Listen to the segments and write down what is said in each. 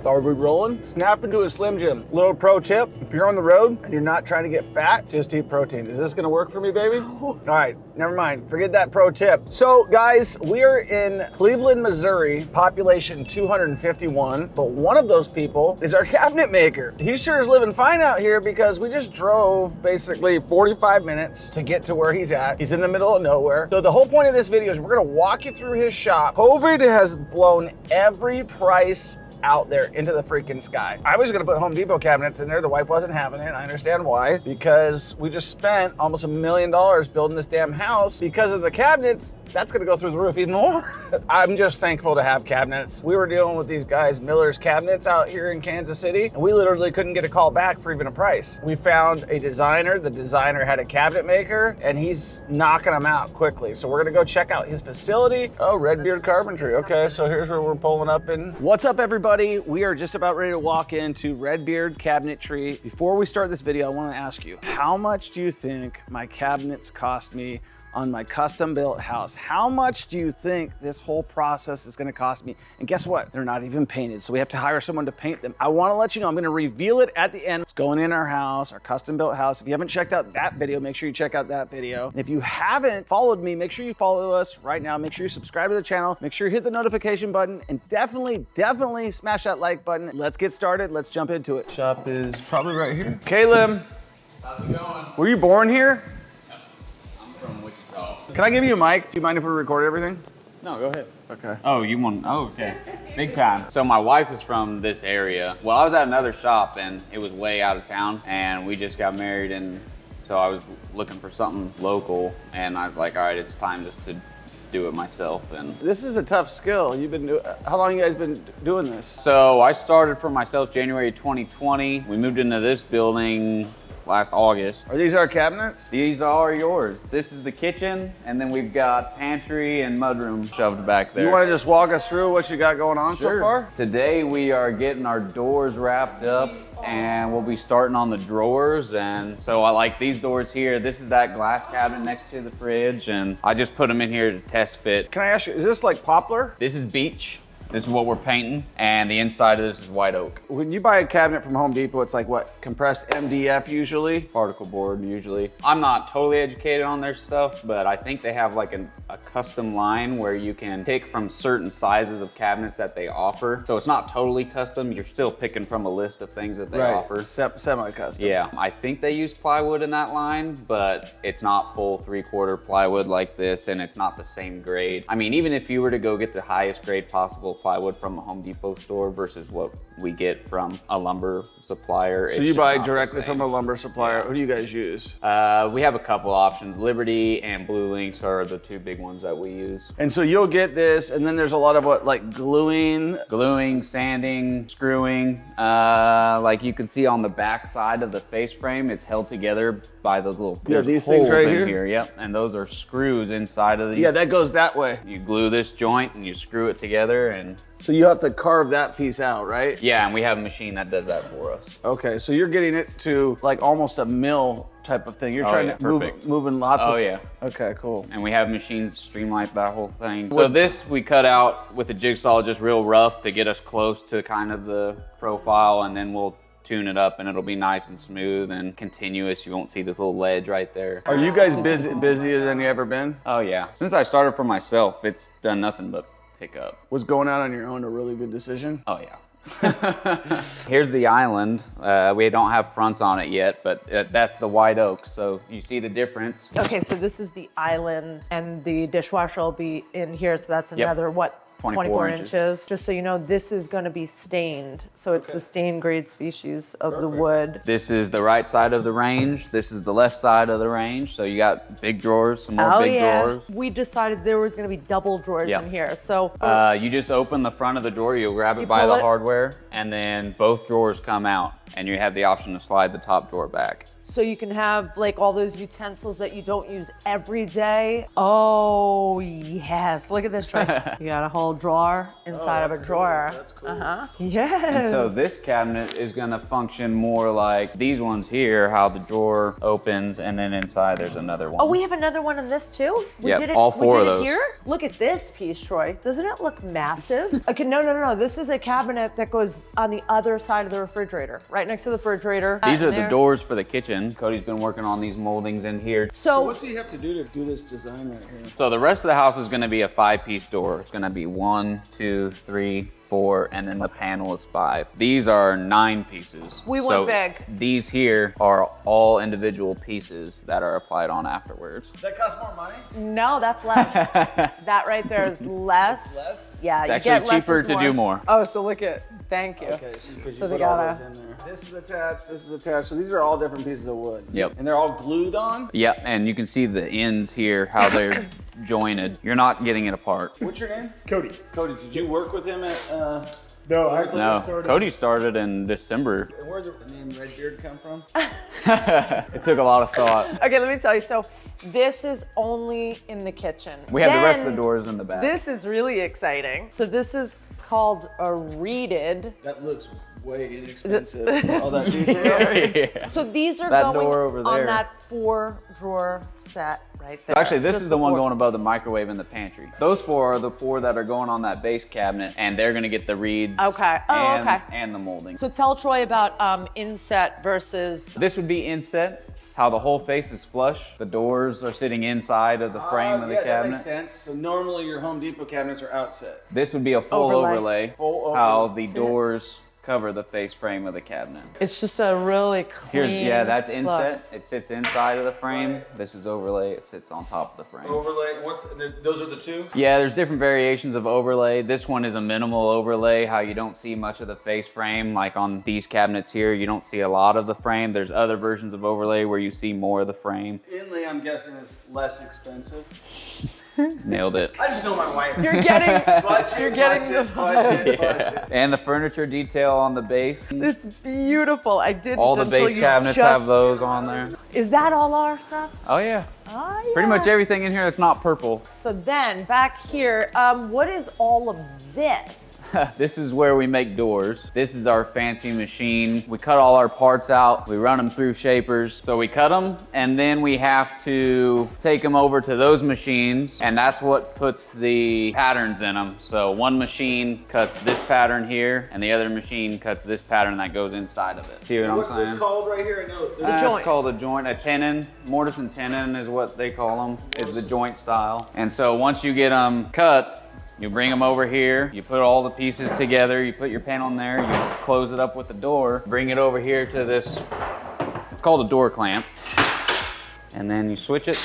Are we rolling? Snap into a Slim Jim. Little pro tip, if you're on the road and you're not trying to get fat, just eat protein. Is this gonna work for me, baby? All right, never mind. Forget that pro tip. So guys, we are in Cleveland, Missouri, population 251, but one of those people is our cabinet maker. He sure is living fine out here because we just drove basically 45 minutes to get to where he's at. He's in the middle of nowhere. So the whole point of this video is we're gonna walk you through his shop. COVID has blown every price out there into the freaking sky. I was gonna put Home Depot cabinets in there. The wife wasn't having it. I understand why. Because we just spent almost $1 million building this damn house. Because of the cabinets, that's gonna go through the roof even more. I'm just thankful to have cabinets. We were dealing with these guys, Miller's Cabinets, out here in Kansas City, and we literally couldn't get a call back for even a price. We found a designer. The designer had a cabinet maker, and he's knocking them out quickly. So we're gonna go check out his facility. Oh, Red Beard Carpentry. Okay, so here's where we're pulling up in. What's up, everybody? We are just about ready to walk into Red Beard Cabinetry. Before we start this video, I want to ask you, how much do you think my cabinets cost me on my custom built house? How much do you think this whole process is going to cost me? And guess what? They're not even painted, so we have to hire someone to paint them. I want to let you know, I'm going to reveal it at the end. It's going in our house, our custom built house. If you haven't checked out that video, make sure you check out that video. If you haven't followed me, make sure you follow us right now. Make sure you subscribe to the channel. Make sure you hit the notification button, and definitely smash that like button. Let's get started. Let's jump into it. Shop is probably right here. Caleb, how's it going? Were you born here? I'm from Wichita. Can I give you a mic? Do you mind if we record everything? No, go ahead. Okay. Oh, you want, oh, okay. Big time. So my wife is from this area. Well, I was at another shop and it was way out of town and we just got married, and so I was looking for something local and I was like, all right, it's time just to do it myself. And this is a tough skill. You've been doing, how long you guys been doing this? so I started for myself January 2020. We moved into this building last August. Are these our cabinets? These are yours. This is the kitchen, and then we've got pantry and mudroom shoved back there. You want to just walk us through what you got going on so far? Today we are getting our doors wrapped up and we'll be starting on the drawers. And so I like these doors here. This is that glass cabinet next to the fridge, and I just put them in here to test fit. Can I ask you, is this like poplar? This is beech. This is what we're painting, and the inside of this is white oak. When you buy a cabinet from Home Depot, it's like what, compressed MDF usually? Particle board usually. I'm not totally educated on their stuff, but I think they have like a custom line where you can pick from certain sizes of cabinets that they offer. So it's not totally custom, you're still picking from a list of things that they offer. Semi-custom. Yeah, I think they use plywood in that line, but it's not full 3/4 plywood like this, and it's not the same grade. I mean, even if you were to go get the highest grade possible plywood from a Home Depot store versus what we get from a lumber supplier. So you buy directly from a lumber supplier. Who do you guys use? We have a couple options. Liberty and Blue Links are the two big ones that we use. And so you'll get this, and then there's a lot of what, like gluing? Gluing, sanding, screwing. Like you can see on the back side of the face frame, it's held together by those little these things right here? Yep, and those are screws inside of these. Yeah, that goes that way. You glue this joint and you screw it together, and so you have to carve that piece out, right? yeah, and we have a machine that does that for us. Okay, so you're getting it to like almost a mill type of thing. You're trying to moving lots of. Oh yeah. Okay, cool. And we have machines to streamline that whole thing. So this we cut out with a jigsaw, just real rough to get us close to kind of the profile, and then we'll tune it up and it'll be nice and smooth and continuous. You won't see this little ledge right there. Are you guys busier than you ever been? Oh yeah. Since I started for myself, it's done nothing but pick up. Was going out on your own a really good decision? Oh yeah. Here's the island. We don't have fronts on it yet, but that's the white oak. So you see the difference. Okay, so this is the island and the dishwasher will be in here. So that's another, what? 24 inches. Just so you know, this is going to be stained. So it's the stained grade species of the wood. This is the right side of the range. This is the left side of the range. So you got big drawers, some more big drawers. We decided there was going to be double drawers in here. So you just open the front of the drawer, you'll grab it by the hardware, and then both drawers come out. and you have the option to slide the top drawer back. So you can have like all those utensils that you don't use every day. Oh yes, look at this tray. You got a whole drawer inside of a drawer. That's cool. Yes. And so this cabinet is gonna function more like these ones here, how the drawer opens and then inside there's another one. Oh, we have another one in this too? Yep, all four of those. Here? Look at this piece, Troy. Doesn't it look massive? Okay, no. This is a cabinet that goes on the other side of the refrigerator, right next to the refrigerator. These are the doors for the kitchen. Cody's been working on these moldings in here. So what's he have to do to do this design right here? So the rest of the house is gonna be a 5-piece door. It's gonna be 1, 2, 3, 4, and then the panel is 5. These are 9 pieces. We went big. These here are all individual pieces that are applied on afterwards. Does that cost more money? No, that's less. That right there is less. Less? Yeah, It's you actually get less cheaper is to do more. Oh, so look at, thank you. Okay, so they put all gotta- those in there. This is attached, this is attached. So these are all different pieces of wood. Yep. And they're all glued on? Yep, and you can see the ends here, how they're jointed. You're not getting it apart. What's your name? Cody. Cody, did you work with him at, No, I No, started. Cody started in December. where's the name Red Beard come from? It took a lot of thought. Okay, let me tell you. So this is only in the kitchen. We have the rest of Then the doors in the back. This is really exciting. So this is called a reeded. That looks way inexpensive. All that detail. Yeah. So these are That going door over on there. that 4-drawer set right there. So actually, this Just is the one four. going above the microwave in the pantry. Those 4 are the 4 that are going on that base cabinet, and they're gonna get the reeds. Okay. Oh, and, okay. And the molding. So tell Troy about inset versus. This would be inset, how the whole face is flush. The doors are sitting inside of the frame of the Yeah, that cabinet. makes sense. So normally your Home Depot cabinets are outset. This would be a full overlay, Full how overlay. the doors cover the face frame of the cabinet. It's just a really clean. That's look. inset. It sits inside of the frame. This is overlay. It sits on top of the frame. Overlay, those are the 2? Yeah, there's different variations of overlay. This one is a minimal overlay, how you don't see much of the face frame. Like on these cabinets here, you don't see a lot of the frame. There's other versions of overlay where you see more of the frame. Inlay, I'm guessing, is less expensive. Nailed it. I just know my wife. You're getting. Budget, You're getting budget, the budget. Yeah. And the furniture detail on the base. It's beautiful. I didn't. All the until base you cabinets just- have those on there. Is that all our stuff? Oh yeah. Oh, yeah. Pretty much everything in here that's not purple. So then back here, what is all of this? This is where we make doors. This is our fancy machine. We cut all our parts out. We run them through shapers. So we cut them and then we have to take them over to those machines, and that's what puts the patterns in them. So one machine cuts this pattern here and the other machine cuts this pattern that goes inside of it. See what I'm What's saying? this called right here? I know. The joint. It's called a joint, a tenon. Mortise and tenon is what they call them, is the joint style. And so once you get them cut, you bring them over here, you put all the pieces together, you put your panel in there, you close it up with the door, bring it over here to this, it's called a door clamp. And then you switch it,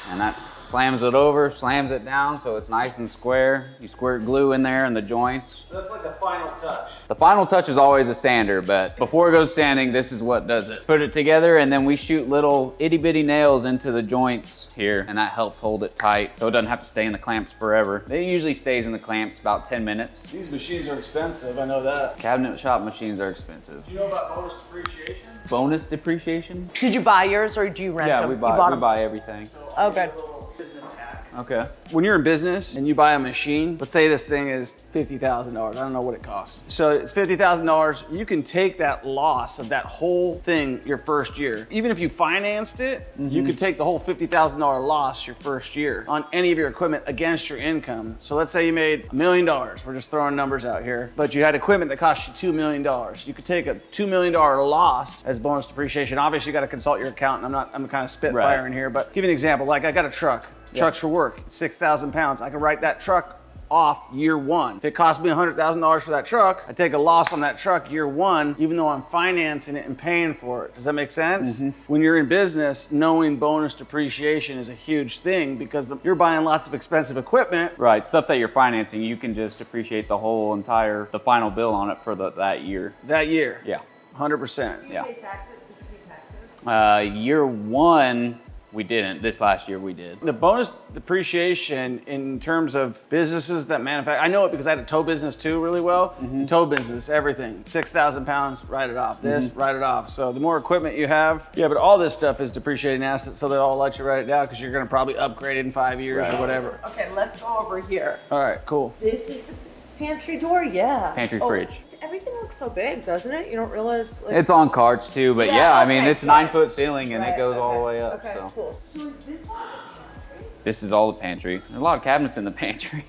and that slams it over, slams it down so it's nice and square. You squirt glue in there in the joints. That's like the final touch. The final touch is always a sander, but before it goes sanding, this is what does it. Put it together and then we shoot little itty bitty nails into the joints here, and that helps hold it tight so it doesn't have to stay in the clamps forever. It usually stays in the clamps about 10 minutes. These machines are expensive, I know that. Cabinet shop machines are expensive. Do you know about bonus depreciation? Bonus depreciation? Did you buy yours or do you rent Yeah, them? we You bought buy 'em? everything. Oh, good. Business hack. Okay. When you're in business and you buy a machine, let's say this thing is $50,000. I don't know what it costs. So it's $50,000. You can take that loss of that whole thing your first year. Even if you financed it, you could take the whole $50,000 loss your first year on any of your equipment against your income. So let's say you made $1 million. We're just throwing numbers out here. But you had equipment that cost you $2 million. You could take a $2 million loss as bonus depreciation. Obviously, you got to consult your accountant. I'm kind of spitfiring here, but give you an example. Like I got a truck. Trucks for work, it's 6,000 pounds. I can write that truck off year one. If it cost me $100,000 for that truck, I take a loss on that truck year one, even though I'm financing it and paying for it. Does that make sense? When you're in business, knowing bonus depreciation is a huge thing because you're buying lots of expensive equipment. Right, stuff that you're financing, you can just depreciate the whole entire, the final bill on it for that year. That year. Yeah. 100%. Yeah. Did you pay taxes? Year one, we didn't. This last year we did. The bonus depreciation in terms of businesses that manufacture, I know it because I had a tow business too really well. Tow business, everything, 6,000 pounds, write it off. This, write it off. So the more equipment you have, yeah, but all this stuff is depreciating assets, so they'll all let you write it down because you're gonna probably upgrade it in 5 years or whatever. Okay, let's go over here. All right, cool. This is the pantry door, yeah. Pantry fridge. Everything looks so big, doesn't it? You don't realize. Like, It's on carts too, but yeah, I mean, it's 9-foot ceiling and it goes all the way up. Okay, So cool. So is this all the pantry? this is all the pantry. There's a lot of cabinets in the pantry.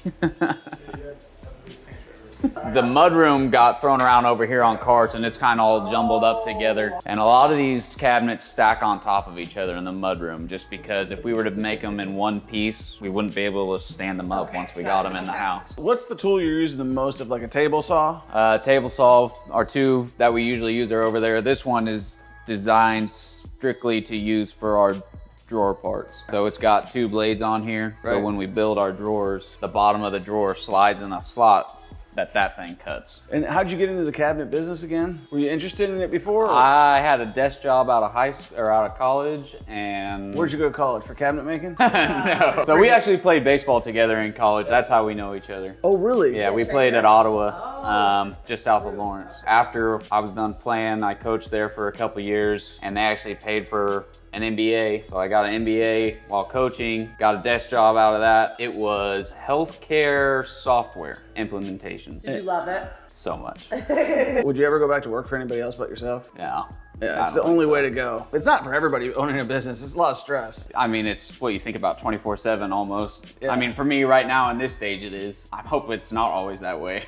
The mudroom got thrown around over here on carts and it's kind of all jumbled up together. And a lot of these cabinets stack on top of each other in the mudroom just because if we were to make them in one piece, we wouldn't be able to stand them up once we got them in the house. What's the tool you're using the most of, like a table saw? Table saw, our two that we usually use are over there. This one is designed strictly to use for our drawer parts. So it's got 2 blades on here. So when we build our drawers, the bottom of the drawer slides in a slot that thing cuts. And how'd you get into the cabinet business again? Were you interested in it before? I had a desk job out of college, and Where'd you go to college, for cabinet making? no. So we actually played baseball together in college. That's how we know each other. Oh, really? Yeah, we played at Ottawa, just south of Lawrence. After I was done playing, I coached there for a couple years, and they actually paid for an MBA. So I got an MBA while coaching, got a desk job out of that. It was healthcare software implementation. Did you love it? So much. Would you ever go back to work for anybody else but yourself? Yeah. Yeah, it's the only way to go. It's not for everybody owning a business. It's a lot of stress. I mean, it's what you think about 24/7 almost. Yeah. I mean, for me right now in this stage it is. I hope it's not always that way.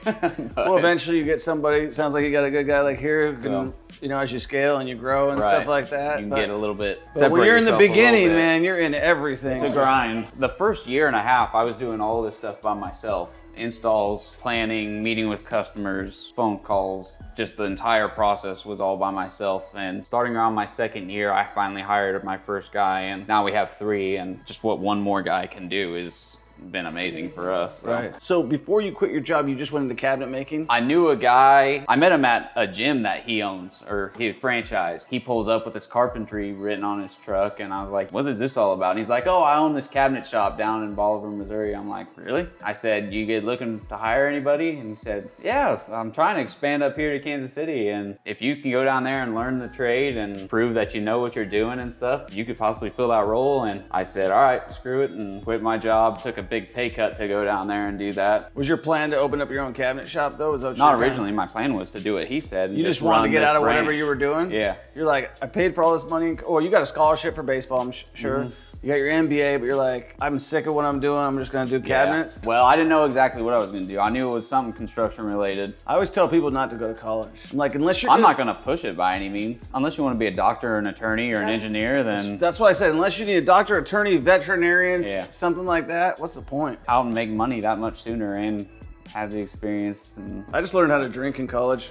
Well, eventually you get somebody, sounds like you got a good guy like here who can, you know, as you scale and you grow and stuff like that. You can get a little bit. But when you're in the separate yourself a little beginning, bit. man, you're in everything. It's a grind. The first year and a half, I was doing all this stuff by myself. Installs, planning, meeting with customers, phone calls, just the entire process was all by myself. And starting around my second year, I finally hired my first guy, and now we have 3, and just what one more guy can do is been amazing for us. So. Right. So before you quit your job, you just went into cabinet making? I knew a guy, I met him at a gym that he owns, or he franchised. He pulls up with his carpentry written on his truck, and I was like, what is this all about? And he's like, oh, I own this cabinet shop down in Bolivar, Missouri. I'm like, really? I said, you get looking to hire anybody? And he said, yeah, I'm trying to expand up here to Kansas City, and if you can go down there and learn the trade and prove that you know what you're doing and stuff, you could possibly fill that role. And I said, all right, screw it, and quit my job, took a big pay cut to go down there and do that. Was your plan to open up your own cabinet shop though? Was that Not originally. My plan was to do what he said. And you just wanted to get out of whatever branch. you were doing? Yeah. You're like, I paid for all this money. Oh, you got a scholarship for baseball, I'm sure. You got your MBA, but you're like, I'm sick of what I'm doing. I'm just gonna do cabinets. Yeah. Well, I didn't know exactly what I was gonna do. I knew it was something construction related. I always tell people not to go to college. I'm like, unless you're I'm not gonna push it by any means. Unless you want to be a doctor or an attorney or an engineer, then that's why I said, unless you need a doctor, attorney, veterinarian, Yeah. something like that, what's the point? out and make money that much sooner and have the experience. And I just learned how to drink in college.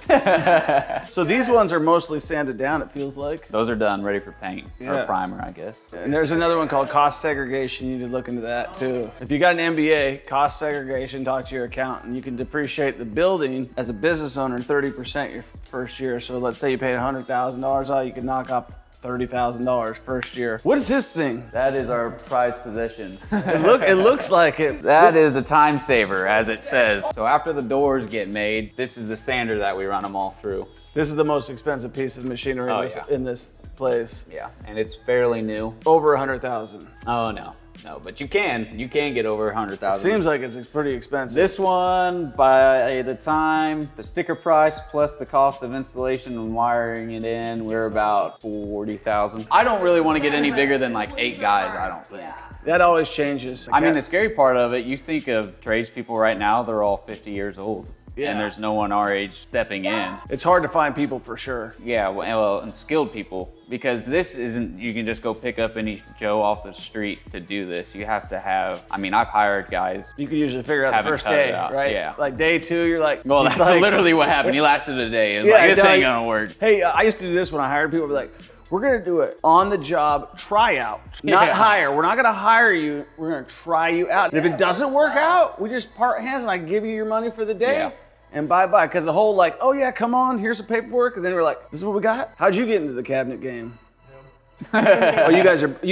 So these ones are mostly sanded down, it feels like. those are done, ready for paint or primer, I guess. And there's another one called cost segregation. You need to look into that too. If you got an MBA, cost segregation, talk to your accountant. You can depreciate the building as a business owner 30% your first year. So let's say you paid $100,000 out, you can knock off $30,000 first year. What is this thing? That is our prized possession. It looks like it. That is a time saver, as it says. So after the doors get made, this is the sander that we run them all through. This is the most expensive piece of machinery in this place. Yeah, and it's fairly new. Over 100,000. Oh no, but you can get over 100,000. Seems like it's pretty expensive. This one, by the time the sticker price plus the cost of installation and wiring it in, we're about 40,000. I don't really want to get any bigger than like 8 guys, I don't think. That always changes. I mean, the scary part of it, you think of tradespeople right now, they're all 50 years old. Yeah. And there's no one our age stepping in. It's hard to find people for sure. Yeah, well, and skilled people, because this isn't, you can just go pick up any Joe off the street to do this. You have to have, I mean, I've hired guys. You can usually figure out the Haven't first cut it day, out, right? yeah. Like day 2, you're like, Well, he's that's like, literally what happened. He lasted a day. It's Yeah, like, this no, ain't gonna work. Hey, I used to do this when I hired people. I'd be like, we're gonna do it on the job tryout, not hire. We're not gonna hire you. We're gonna try you out. And if it doesn't work out, we just part hands and I give you your money for the day. Yeah. And bye-bye. Because the whole like, oh yeah, come on, here's the paperwork. And then we're like, this is what we got? How'd you get into the cabinet game? Oh, you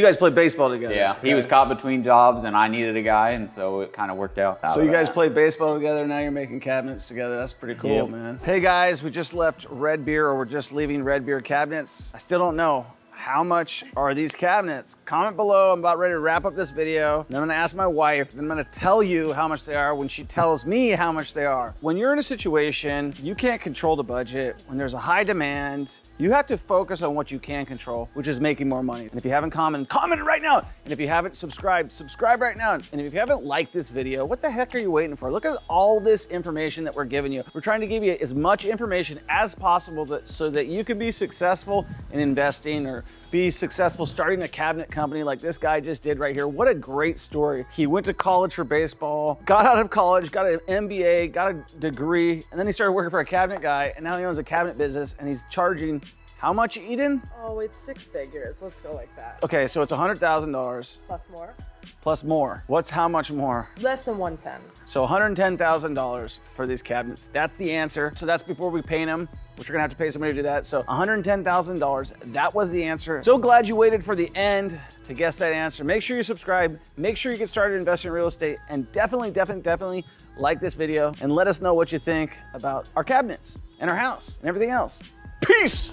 guys play baseball together. Yeah, he was caught between jobs and I needed a guy, and so it kind of worked out. So you guys play baseball together, now you're making cabinets together. That's pretty cool, Yep. man. Hey guys, we just left Red Beard, or we're just leaving Red Beard Cabinets. I still don't know. How much are these cabinets? Comment below. I'm about ready to wrap up this video. Then I'm gonna ask my wife, then I'm gonna tell you how much they are when she tells me how much they are. When you're in a situation, you can't control the budget. When there's a high demand, you have to focus on what you can control, which is making more money. And if you haven't commented, comment it right now. And if you haven't subscribed, subscribe right now. And if you haven't liked this video, what the heck are you waiting for? Look at all this information that we're giving you. We're trying to give you as much information as possible so that you can be successful in investing or be successful starting a cabinet company like this guy just did right here. What a great story. He went to college for baseball, got out of college, got an MBA, got a degree, and then he started working for a cabinet guy, and now he owns a cabinet business, and he's charging how much, Eden? Oh, it's 6 figures. Let's go like that. Okay, so it's $100,000 Plus more? plus more. What's how much more? Less than 110. So $110,000 for these cabinets. That's the answer. So that's before we paint them, which we're gonna have to pay somebody to do that. So $110,000, that was the answer. So glad you waited for the end to guess that answer. Make sure you subscribe, make sure you get started investing in real estate, and definitely like this video and let us know what you think about our cabinets and our house and everything else. Peace!